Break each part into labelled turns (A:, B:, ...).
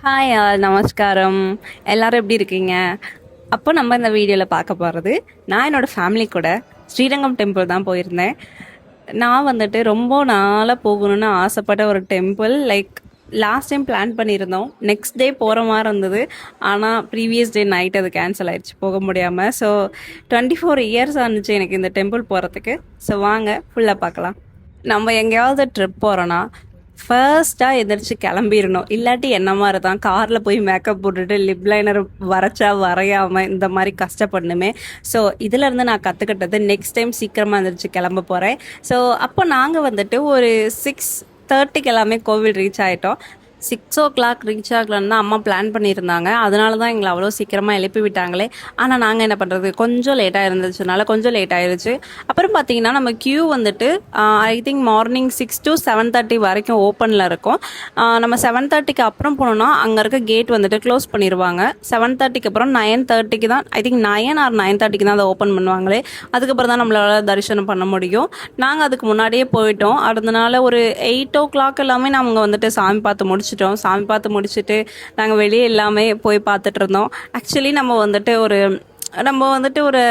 A: Hi all நமஸ்காரம். எல்லாரும் எப்படி இருக்கீங்க? அப்போ நம்ம இந்த வீடியோவில் பார்க்க போகிறது, நான் என்னோடய ஃபேமிலி கூட ஸ்ரீரங்கம் டெம்பிள் தான் போயிருந்தேன். நான் வந்துட்டு ரொம்ப நாளாக போகணும்னு ஆசைப்பட்ட ஒரு டெம்பிள். லாஸ்ட் டைம் பிளான் பண்ணியிருந்தோம், நெக்ஸ்ட் டே போகிற மாதிரி இருந்தது. ஆனால் ப்ரீவியஸ் டே நைட் அது கேன்சல் ஆயிடுச்சு, போக முடியாமல். ஸோ 24 இயர்ஸ் ஆனிச்சு எனக்கு இந்த டெம்பிள் போகிறதுக்கு. ஸோ வாங்க ஃபுல்லாக பார்க்கலாம். நம்ம எங்கேயாவது ட்ரிப் போகிறோன்னா ஃபர்ஸ்ட்டாக எந்திரிச்சு கிளம்பிடணும். இல்லாட்டி என்ன மாதிரி தான் காரில் போய் மேக்கப் போட்டுட்டு லிப் லைனர் வரைச்சா வரையாமல் இந்த மாதிரி கஷ்டப்படணுமே. ஸோ இதிலேருந்து நான் கற்றுக்கிட்டது, நெக்ஸ்ட் டைம் சீக்கிரமாக எந்திரிச்சு கிளம்ப போகிறேன். ஸோ அப்போ நாங்கள் வந்துட்டு ஒரு 6:30 எல்லாமே கோவில் ரீச் ஆகிட்டோம். 6 o'clock ரீச் ஆகலான்னு தான் அம்மா பிளான் பண்ணியிருந்தாங்க. அதனால தான் எங்களை அவ்வளோ சீக்கிரமாக எழுப்பி விட்டாங்களே. ஆனால் நாங்கள் என்ன பண்ணுறது, கொஞ்சம் லேட்டாக இருந்துச்சுனால கொஞ்சம் லேட் ஆயிடுச்சு. அப்புறம் பார்த்தீங்கன்னா நம்ம க்யூ வந்துட்டு ஐ திங்க் மார்னிங் 6 to 7:30 வரைக்கும் ஓப்பனில் இருக்கும். நம்ம 7:30க்கு அப்புறம் போனோம்னா அங்கே இருக்க கேட் வந்துட்டு க்ளோஸ் பண்ணிடுவாங்க. 7:30க்கு அப்புறம் 9:30க்கு தான், ஐ திங்க் 9 or 9:30க்கு தான் அதை ஓப்பன் பண்ணுவாங்களே. அதுக்கப்புறம் தான் நம்மளால் தரிசனம் பண்ண முடியும். நாங்கள் அதுக்கு முன்னாடியே போயிட்டோம். அதனால ஒரு 8 o'clock எல்லாமே நாங்கள் வந்துட்டு சாமி பார்த்து முடிச்சிட்டோம். சாமி பார்த்து முடிச்சுட்டு நாங்கள் வெளியே எல்லாமே போய் பார்த்துட்டு இருந்தோம். ஆக்சுவலி நம்ம வந்துட்டு ஒரு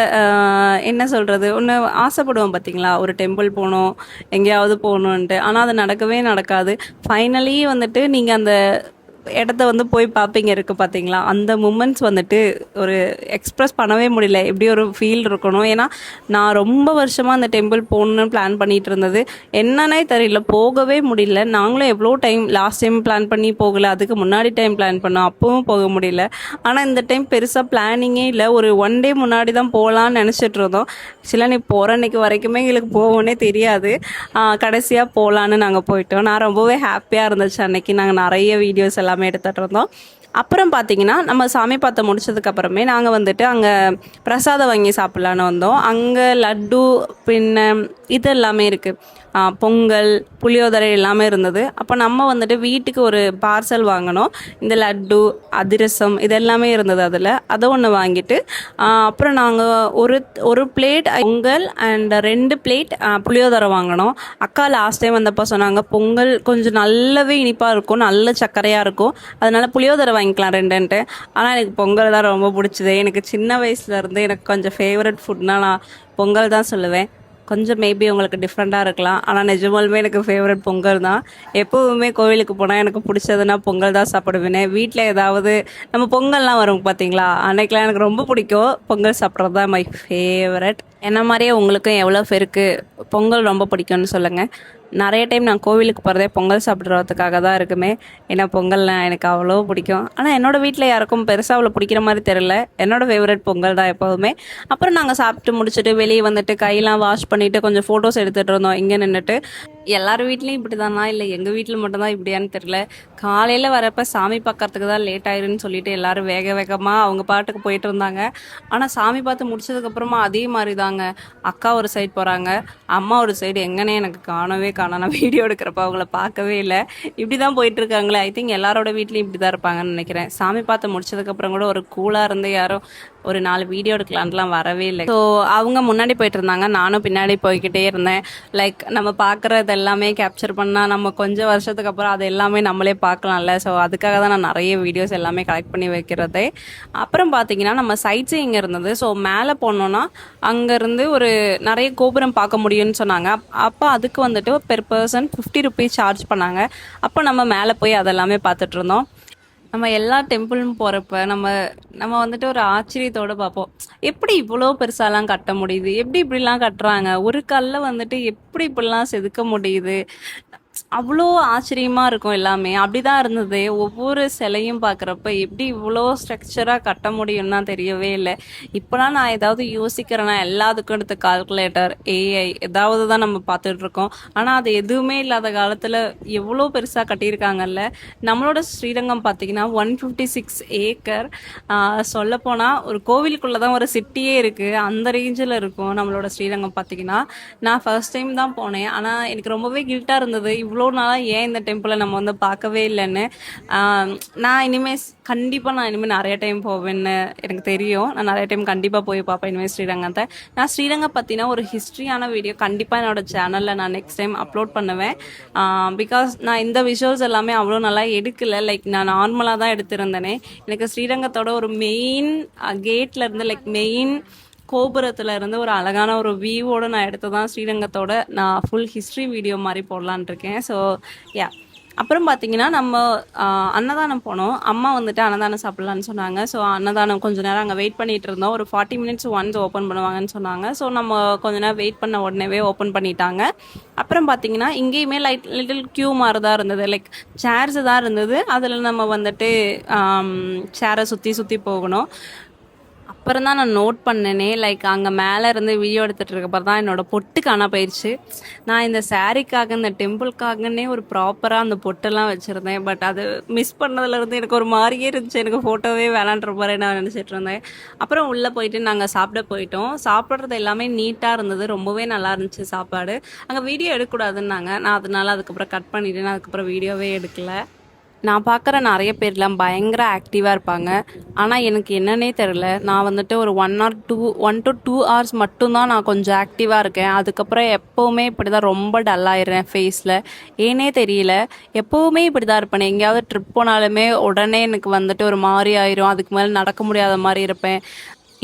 A: என்ன சொல்கிறது, ஒன்று ஆசைப்படுவோம் பார்த்தீங்களா, ஒரு டெம்பிள் போகணும், எங்கேயாவது போகணுன்ட்டு. ஆனால் அது நடக்கவே நடக்காது. ஃபைனலி வந்துட்டு நீங்கள் அந்த இடத்த வந்து போய் பார்ப்பீங்க, இருக்குது பார்த்தீங்களா, அந்த மூமெண்ட்ஸ் வந்துட்டு ஒரு எக்ஸ்ப்ரெஸ் பண்ணவே முடியல. எப்படி ஒரு ஃபீல் இருக்கணும். ஏன்னா நான் ரொம்ப வருஷமாக அந்த டெம்பிள் போகணுன்னு பிளான் பண்ணிகிட்டு இருந்தது. என்னன்னே தெரியல, போகவே முடியல. நாங்களும் எவ்வளோ லாஸ்ட் டைம் பிளான் பண்ணி போகலை, அதுக்கு முன்னாடி டைம் பிளான் பண்ணோம், அப்பவும் போக முடியல. ஆனால் இந்த டைம் பெருசாக பிளானிங்கே இல்லை. ஒரு 1 day முன்னாடி தான் போகலான்னு நினச்சிட்டு இருந்தோம். ஆக்சுவலாக நீ போகிற அன்றைக்கி வரைக்குமே எங்களுக்கு போகணுன்னே தெரியாது. கடைசியாக போகலான்னு நாங்கள் போயிட்டோம். நான் ரொம்பவே ஹாப்பியாக இருந்துச்சு அன்றைக்கி. நாங்கள் நிறைய வீடியோஸ் எல்லாமே எடுத்துகிட்டு இருந்தோம். அப்புறம் பார்த்தீங்கன்னா நம்ம சாமி பார்த்து முடிச்சதுக்கப்புறமே நாங்கள் வந்துட்டு அங்கே பிரசாதம் வாங்கி சாப்பிட்லான்னு வந்தோம். அங்கே லட்டு பின்ன இது எல்லாமே இருக்குது, பொங்கல், புளியோதரை எல்லாமே இருந்தது. அப்போ நம்ம வந்துட்டு வீட்டுக்கு ஒரு பார்சல் வாங்கினோம். இந்த லட்டு, அதிரசம் இது எல்லாமே இருந்தது அதில். அதை ஒன்று வாங்கிட்டு அப்புறம் நாங்கள் ஒரு பிளேட் பொங்கல் அண்ட் 2 plate புளியோதரை வாங்கினோம். அக்கா லாஸ்ட் டைம் வந்தப்போ சொன்னாங்க பொங்கல் கொஞ்சம் நல்லாவே இனிப்பாக இருக்கும், நல்ல சர்க்கரையாக இருக்கும், அதனால புளியோதரை வாங்கிக்கலாம் 2ன்ட்டு. ஆனால் எனக்கு பொங்கல் தான் ரொம்ப பிடிச்சது. எனக்கு சின்ன வயசுலேருந்து எனக்கு கொஞ்சம் ஃபேவரட் ஃபுட்னால் நான் பொங்கல் தான் சொல்லுவேன். கொஞ்சம் மேபி உங்களுக்கு டிஃப்ரெண்ட்டாக இருக்கலாம், ஆனால் நிஜமாலுமே எனக்கு ஃபேவரட் பொங்கல் தான். எப்போவுமே கோவிலுக்கு போனால் எனக்கு பிடிச்சதுன்னா பொங்கல் தான் சாப்பிடுவேன். வீட்டில் ஏதாவது நம்ம பொங்கல்லாம் வரும் பார்த்தீங்களா, அன்றைக்கெலாம் எனக்கு ரொம்ப பிடிக்கும். பொங்கல் சாப்பிட்றது தான் மை ஃபேவரட். என்ன மாதிரியே உங்களுக்கும் எவ்வளோ பேருக்கு பொங்கல் ரொம்ப பிடிக்கும்னு சொல்லுங்கள். நிறைய டைம் நான் கோவிலுக்கு போகிறதே பொங்கல் சாப்பிட்றதுக்காக தான் இருக்குமே. ஏன்னா பொங்கல்னால் எனக்கு அவ்வளோ பிடிக்கும். ஆனால் என்னோடய வீட்டில் யாருக்கும் பெருசாக அவ்வளோ பிடிக்கிற மாதிரி தெரியல. என்னோடய ஃபேவரட் பொங்கல் தான் எப்போதுமே. அப்புறம் நாங்கள் சாப்பிட்டு முடிச்சுட்டு வெளியே வந்துட்டு கையெல்லாம் வாஷ் பண்ணிவிட்டு கொஞ்சம் ஃபோட்டோஸ் எடுத்துகிட்டு இருந்தோம் இங்கே நின்றுட்டு. எல்லார் வீட்லேயும் இப்படி தானா, இல்லை எங்கள் வீட்டில் மட்டும்தான் இப்படியான்னு தெரியல. காலையில் வரப்போ சாமி பார்க்கறதுக்கு தான் லேட் ஆயிருன்னு சொல்லிட்டு எல்லோரும் வேக வேகமாக அவங்க பாட்டுக்கு போயிட்டு இருந்தாங்க. ஆனால் சாமி பார்த்து முடிச்சதுக்கப்புறமா அதே மாதிரி தாங்க. அக்கா ஒரு சைடு போகிறாங்க, அம்மா ஒரு சைடு. எங்கன்னே எனக்கு காணவே காணோம். நான் வீடியோ எடுக்கிறப்ப அவங்கள பார்க்கவே இல்லை. இப்படி தான் போயிட்டுருக்காங்களே. ஐ திங்க் எல்லாரோட வீட்லேயும் இப்படி தான் இருப்பாங்கன்னு நினைக்கிறேன். சாமி பார்த்து முடிச்சதுக்கப்புறம் கூட ஒரு கூலாக இருந்து யாரும் ஒரு 4 வீடியோ எடுக்கலான்ட்டுலாம் வரவே இல்லை. ஸோ அவங்க முன்னாடி போயிட்டு இருந்தாங்க, நானும் பின்னாடி போய்கிட்டே இருந்தேன். நம்ம பார்க்குறது எல்லாமே கேப்சர் பண்ணால் நம்ம கொஞ்சம் வருஷத்துக்கு அப்புறம் அது எல்லாமே நம்மளே பார்க்கலாம்ல. ஸோ அதுக்காக தான் நான் நிறைய வீடியோஸ் எல்லாமே கலெக்ட் பண்ணி வைக்கிறதே. அப்புறம் பார்த்தீங்கன்னா நம்ம சைட்ஸ் இங்கே இருந்தது. ஸோ மேலே போனோன்னா அங்கேருந்து ஒரு நிறைய கோபுரம் பார்க்க முடியும்னு சொன்னாங்க. அப்போ அதுக்கு வந்துட்டு பெர் பர்சன் 50 rupees சார்ஜ் பண்ணாங்க. அப்போ நம்ம மேலே போய் அதெல்லாமே பார்த்துட்டு இருந்தோம். நம்ம எல்லா டெம்பிளும் போகிறப்ப நம்ம வந்துட்டு ஒரு ஆச்சரியத்தோடு பார்ப்போம், எப்படி இவ்வளோ பெருசாலாம் கட்ட முடியுது, எப்படி இப்படிலாம் கட்டுறாங்க, ஒரு கல்லை வந்துட்டு எப்படி இப்படிலாம் செதுக்க முடியுது, அவ்வளோ ஆச்சரியமாக இருக்கும் எல்லாமே. அப்படி தான் இருந்தது. ஒவ்வொரு சிலையும் பார்க்குறப்ப எப்படி இவ்வளோ ஸ்ட்ரக்சராக கட்ட முடியும்னா தெரியவே இல்லை. இப்போலாம் நான் ஏதாவது யோசிக்கிறேன்னா எல்லாத்துக்கும் எடுத்த கால்குலேட்டர், ஏஐ ஏதாவது தான் நம்ம பார்த்துட்ருக்கோம். ஆனால் அது எதுவுமே இல்லாத காலத்தில் எவ்வளோ பெருசாக கட்டியிருக்காங்கல்ல. நம்மளோட ஸ்ரீரங்கம் பார்த்திங்கன்னா 156 ஏக்கர். சொல்லப்போனால் ஒரு கோவிலுக்குள்ளே தான் ஒரு சிட்டியே இருக்குது, அந்த ரேஞ்சில் இருக்கும் நம்மளோட ஸ்ரீரங்கம் பார்த்திங்கன்னா. நான் ஃபர்ஸ்ட் டைம் தான் போனேன், ஆனால் எனக்கு ரொம்பவே கில்ட்டாக இருந்தது. இவ்வளோ நாளாக ஏன் இந்த டெம்பிளை நம்ம வந்து பார்க்கவே இல்லைன்னு. நான் இனிமேல் நிறைய டைம் போவேன்னு எனக்கு தெரியும். நான் நிறைய டைம் கண்டிப்பாக போய் பார்ப்பேன் இனிமேல் ஸ்ரீரங்கத்தை. நான் ஸ்ரீரங்கம் பற்றின ஒரு ஹிஸ்ட்ரியான வீடியோ கண்டிப்பாக என்னோட சேனலில் நான் நெக்ஸ்ட் டைம் அப்லோட் பண்ணுவேன். பிகாஸ் நான் இந்த விஷுவல்ஸ் எல்லாமே அவ்வளோ நல்லா எடுக்கலை. லைக் நான் நார்மலாக தான் எடுத்திருந்தேனே. எனக்கு ஸ்ரீரங்கத்தோட ஒரு மெயின் கேட்லேருந்து மெயின் கோபுரத்தில் இருந்து ஒரு அழகான ஒரு வியூவோடு நான் எடுத்து தான் ஸ்ரீரங்கத்தோட நான் ஃபுல் ஹிஸ்ட்ரி வீடியோ மாதிரி போடலான் இருக்கேன். ஸோ யா, அப்புறம் பார்த்தீங்கன்னா நம்ம அன்னதானம் போனோம். அம்மா வந்துட்டு அன்னதானம் சாப்பிட்லான்னு சொன்னாங்க. ஸோ அன்னதானம் கொஞ்சம் நேரம் அங்கே வெயிட் பண்ணிட்டு இருந்தோம். ஒரு 40 மினிட்ஸ் ஒன்ஸ் ஓப்பன் பண்ணுவாங்கன்னு சொன்னாங்க. ஸோ நம்ம கொஞ்ச நேரம் வெயிட் பண்ண உடனேவே ஓப்பன் பண்ணிட்டாங்க. அப்புறம் பார்த்தீங்கன்னா இங்கேயுமே லிட்டில் க்யூ மாதிரி தான் இருந்தது. லைக் சேர்ஸ் தான் இருந்தது. அதில் நம்ம வந்துட்டு சேரை சுற்றி போகணும். அப்புறம் தான் நான் நோட் பண்ணேனே, லைக் அங்கே மேலே இருந்து வீடியோ எடுத்துகிட்டு இருக்கப்பறம் தான் என்னோடய பொட்டு காண போயிடுச்சு. நான் இந்த சாரீக்காக இந்த டெம்பிள்காகன்னே ஒரு ப்ராப்பராக அந்த பொட்டெல்லாம் வச்சுருந்தேன். பட் அது மிஸ் பண்ணதுலேருந்து எனக்கு ஒரு மாதிரியே இருந்துச்சு. எனக்கு ஃபோட்டோவே வேணான்ற மாதிரி நான் நினச்சிட்டு இருந்தேன். அப்புறம் உள்ளே போயிட்டு நாங்கள் சாப்பிட போயிட்டோம். சாப்பிட்றது எல்லாமே நீட்டாக இருந்தது. ரொம்பவே நல்லா இருந்துச்சு சாப்பாடு. அங்கே வீடியோ எடுக்கக்கூடாதுன்னாங்க. நான் அதனால அதுக்கப்புறம் கட் பண்ணிவிட்டு நான் அதுக்கப்புறம் வீடியோவே எடுக்கலை. நான் பார்க்குற நிறைய பேர்லாம் பயங்கர ஆக்டிவாக இருப்பாங்க. ஆனால் எனக்கு என்னன்னே தெரில, நான் வந்துட்டு ஒரு 1 to 2 hours மட்டும்தான் நான் கொஞ்சம் ஆக்டிவாக இருக்கேன். அதுக்கப்புறம் எப்போவுமே இப்படி தான் ரொம்ப டல்லாயிடுறேன் ஃபேஸில். ஏனே தெரியல, எப்போவுமே இப்படி தான் இருப்பேன். எங்கேயாவது ட்ரிப் போனாலுமே உடனே எனக்கு வந்துட்டு ஒரு மாதிரி ஆயிரும். அதுக்கு மேலே நடக்க முடியாத மாதிரி இருப்பேன்.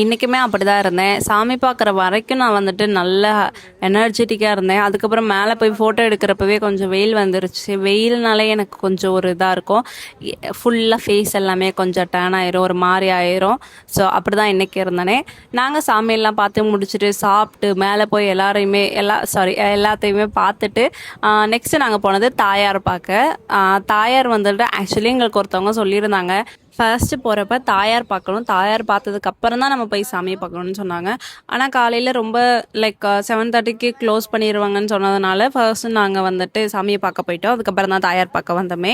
A: இன்றைக்குமே அப்படி தான் இருந்தேன். சாமி பார்க்குற வரைக்கும் நான் வந்துட்டு நல்ல எனர்ஜெட்டிக்காக இருந்தேன். அதுக்கப்புறம் மேலே போய் ஃபோட்டோ எடுக்கிறப்பவே கொஞ்சம் வெயில் வந்துருச்சு. வெயில்னாலே எனக்கு கொஞ்சம் ஒரு இதாக இருக்கும். ஃபுல்லாக ஃபேஸ் எல்லாமே கொஞ்சம் டேன் ஆயிரும், ஒரு மாதிரி ஆயிரும். ஸோ அப்படி தான் இன்றைக்கி இருந்தேனே. நாங்கள் சாமியெல்லாம் பார்த்து முடிச்சுட்டு சாப்பிட்டு மேலே போய் எல்லாத்தையுமே பார்த்துட்டு நெக்ஸ்ட்டு நாங்கள் போனது தாயார் பார்க்க. தாயார் வந்துட்டு ஆக்சுவலி எங்களுக்கு ஒருத்தவங்க சொல்லியிருந்தாங்க, ஃபர்ஸ்ட்டு போகிறப்ப தாயார் பார்க்கணும், தாயார் பார்த்ததுக்கப்புறம் தான் நம்ம போய் சாமியை பார்க்கணும்னு சொன்னாங்க. ஆனால் காலையில் ரொம்ப லைக் 7:30க்கு க்ளோஸ் பண்ணிடுவாங்கன்னு சொன்னதுனால ஃபர்ஸ்ட்டு நாங்கள் வந்துட்டு சாமியை பார்க்க போயிட்டோம். அதுக்கப்புறம் தான் தாயார் பார்க்க வந்தோமே.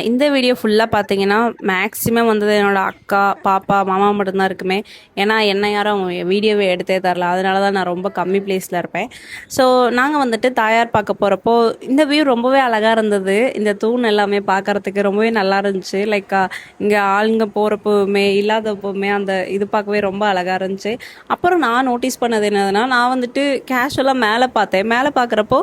A: இந்த வீடியோ ஃபுல்லாக பார்த்தீங்கன்னா மேக்ஸிமம் வந்தது என்னோடய அக்கா, பாப்பா, மாமா மட்டும்தான் இருக்குமே. ஏன்னா என்ன யாரும் வீடியோவை எடுத்தே தரல. அதனால தான் நான் ரொம்ப கம்மி பிளேஸில் இருப்பேன். ஸோ நாங்கள் வந்துட்டு தாயார் பார்க்க போகிறப்போ இந்த வியூ ரொம்பவே அழகாக இருந்தது. இந்த தூண் எல்லாமே பார்க்குறதுக்கு ரொம்பவே நல்லா இருந்துச்சு. லைக் இங்கே ஆளுங்க போகிறப்போவுமே இல்லாதப்போவுமே அந்த இது பார்க்கவே ரொம்ப அழகாக இருந்துச்சு. அப்புறம் நான் நோட்டீஸ் பண்ணது என்னதுன்னா, நான் வந்துட்டு கேஷுவலாக மேலே பார்த்தேன். மேலே பார்க்குறப்போ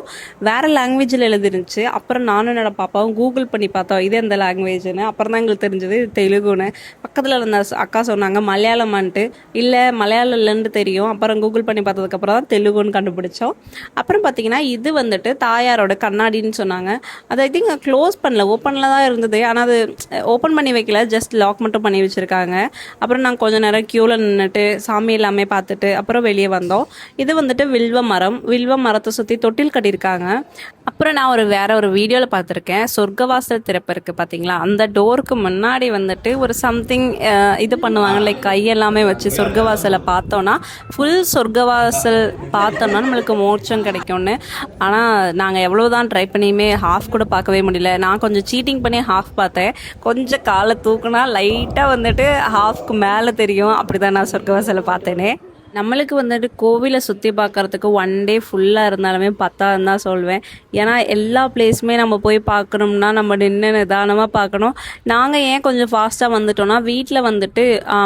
A: வேறு லாங்குவேஜில் எழுதிருந்துச்சு. அப்புறம் நானும் என்னோட பாப்பாவும் கூகுள் பண்ணி பார்த்தோம் இது எந்த லாங்குவேஜ்னு. அப்புறம் தான் எங்களுக்கு தெரிஞ்சது இது தெலுங்குன்னு. பக்கத்தில் இருந்த அக்கா சொன்னாங்க மலையாளமான்ட்டு. இல்லை மலையாளம் இல்லைன்னு தெரியும். அப்புறம் கூகுள் பண்ணி பார்த்ததுக்கப்புறம் தான் தெலுங்குன்னு கண்டுபிடிச்சோம். அப்புறம் பார்த்தீங்கன்னா இது வந்துட்டு தாயாரோட கண்ணாடின்னு சொன்னாங்க. அதை ஐ திங்க் க்ளோஸ் பண்ணல, ஓப்பனில் தான் இருந்தது. ஆனால் அது ஓப்பன் பண்ணி வைக்கல, ஜஸ்ட் லாக் மட்டும் பண்ணி வச்சுருக்காங்க. அப்புறம் நாங்கள் கொஞ்சம் நேரம் க்யூவில் நின்றுட்டு சாமி எல்லாமே பார்த்துட்டு அப்புறம் வெளியே வந்தோம். இது வந்துட்டு வில்வ மரத்தை சுற்றி தொட்டில் கட்டியிருக்காங்க. அப்புறம் நான் வேற ஒரு வீடியோவில் பார்த்துருக்கேன், சொர்க்கவாசல் திறப்பு இருக்குது பார்த்தீங்களா, அந்த டோருக்கு முன்னாடி வந்துட்டு ஒரு சம்திங் இது பண்ணுவாங்க. லைக் கையெல்லாமே வச்சு சொர்க்கவாசலை பார்த்தோன்னா ஃபுல் சொர்க்கவாசல் பார்த்தோம்னா நம்மளுக்கு மோட்சம் கிடைக்கும்னு. ஆனால் நாங்கள் எவ்வளோதான் ட்ரை பண்ணியுமே ஹாஃப் கூட பார்க்கவே முடியல. நான் கொஞ்சம் சீட்டிங் பண்ணி ஹாஃப் பார்த்தேன். கொஞ்சம் காலை தூக்குனா லைட்டாக வந்துட்டு ஹாஃப்க்கு மேலே தெரியும். அப்படி தான் நான் சொர்க்கவாசலை பார்த்தேனே. நம்மளுக்கு வந்துட்டு கோவிலை சுற்றி பார்க்குறதுக்கு 1 day ஃபுல்லாக இருந்தாலுமே பத்தாதுன்னு தான் சொல்வேன். ஏன்னா எல்லா பிளேஸுமே நம்ம போய் பார்க்கணும்னா நம்ம நின்று நிதானமாக பார்க்கணும். நாங்கள் ஏன் கொஞ்சம் ஃபாஸ்ட்டாக வந்துட்டோம்னா, வீட்டில் வந்துட்டு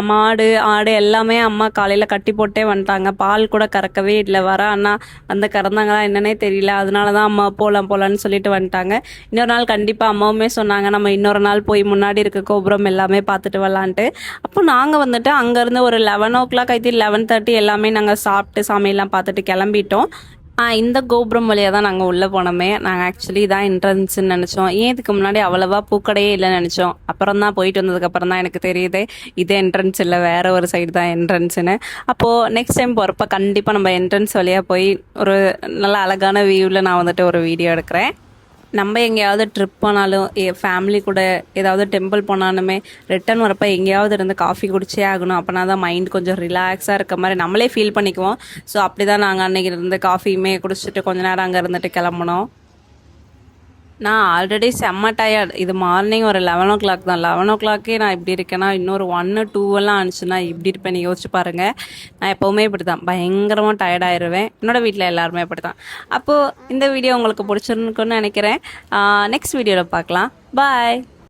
A: மாடு ஆடு எல்லாமே அம்மா காலையில் கட்டி போட்டே வந்துட்டாங்க. பால் கூட கறக்கவே இல்லை. அண்ணா வந்து கறந்தாங்களா என்னன்னே தெரியல. அதனால தான் அம்மா போகலான்னு சொல்லிட்டு வந்துட்டாங்க. இன்னொரு நாள் கண்டிப்பாக அம்மாவுமே சொன்னாங்க நம்ம இன்னொரு நாள் போய் முன்னாடி இருக்க கோபுரம் எல்லாமே பார்த்துட்டு வரலான்ட்டு. அப்போ நாங்கள் வந்துட்டு அங்கேருந்து ஒரு 11 o'clock 11:30 எல்லாமே நாங்கள் சாப்பிட்டு சாமியெல்லாம் பார்த்துட்டு கிளம்பிட்டோம். இந்த கோபுரம் வழியாக தான் நாங்கள் உள்ளே போனோமே. நாங்கள் ஆக்சுவலி இதான் என்ட்ரன்ஸ்ன்னு நினச்சோம். ஏன் இதுக்கு முன்னாடி அவ்வளோவா பூக்கடையே இல்லைன்னு நினச்சோம். அப்புறம் தான் போயிட்டு வந்ததுக்கப்புறம் தான் எனக்கு தெரியுது இது என்ட்ரன்ஸ் இல்லை, வேறு ஒரு சைடு தான் என்ட்ரன்ஸுன்னு. அப்போது நெக்ஸ்ட் டைம் போகிறப்ப கண்டிப்பாக நம்ம என்ட்ரன்ஸ் வழியாக போய் ஒரு நல்ல அழகான வியூவில் நான் வந்துட்டு ஒரு வீடியோ எடுக்கிறேன். நம்ம எங்கேயாவது ட்ரிப் போனாலும் ஃபேமிலி கூட ஏதாவது டெம்பிள் போனாலுமே ரிட்டன் வரப்போ எங்கேயாவது இருந்து காஃபி குடிச்சே ஆகணும். அப்போனா தான் மைண்ட் கொஞ்சம் ரிலாக்ஸாக இருக்க மாதிரி நம்மளே ஃபீல் பண்ணிக்குவோம். ஸோ அப்படி தான் நாங்கள் அன்றைக்கி இருந்து காஃபியுமே குடிச்சிட்டு கொஞ்ச நேரம் அங்கே இருந்துட்டு கிளம்புனோம். நான் ஆல்ரெடி செம்ம டயர்ட். இது மார்னிங் ஒரு 11 ஓ கிளாக் தான். 11 ஓ கிளாக்கே நான் இப்படி இருக்கேன்னா இன்னொரு 1 2 ஆனிச்சுன்னா இப்படி இருப்பேன் யோசிச்சு பாருங்க. நான் எப்போவுமே இப்படி தான் பயங்கரமாக டயர்ட் ஆயிடுவேன். என்னோட வீட்டில் எல்லாருமே அப்படி தான். அப்போது இந்த வீடியோ உங்களுக்கு பிடிச்சிருக்குன்னு நினைக்கிறேன். நெக்ஸ்ட் வீடியோவில் பார்க்கலாம். பாய்.